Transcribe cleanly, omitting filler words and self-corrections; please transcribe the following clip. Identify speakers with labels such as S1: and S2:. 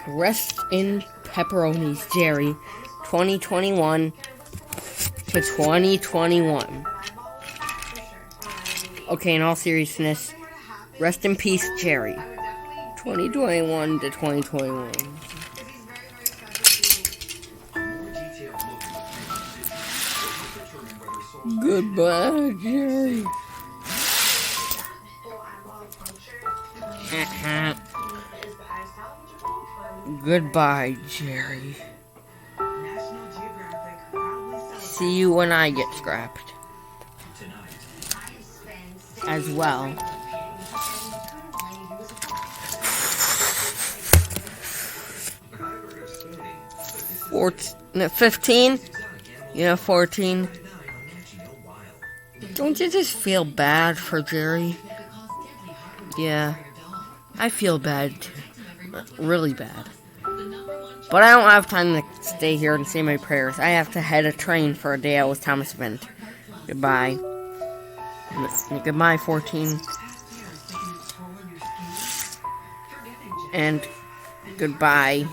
S1: Rest in pepperonis, Jerry. 2021 to 2021. Okay, in all seriousness, rest in peace, Jerry. 2021 to 2021. Goodbye, Jerry. Goodbye, Jerry. See you when I get scrapped. As well. 15? Yeah, 14. Don't you just feel bad for Jerry? Yeah, I feel bad too. Really bad. But I don't have time to stay here and say my prayers. I have to head a train for a day out with Thomas Vint. Goodbye. Goodbye, 14. And goodbye.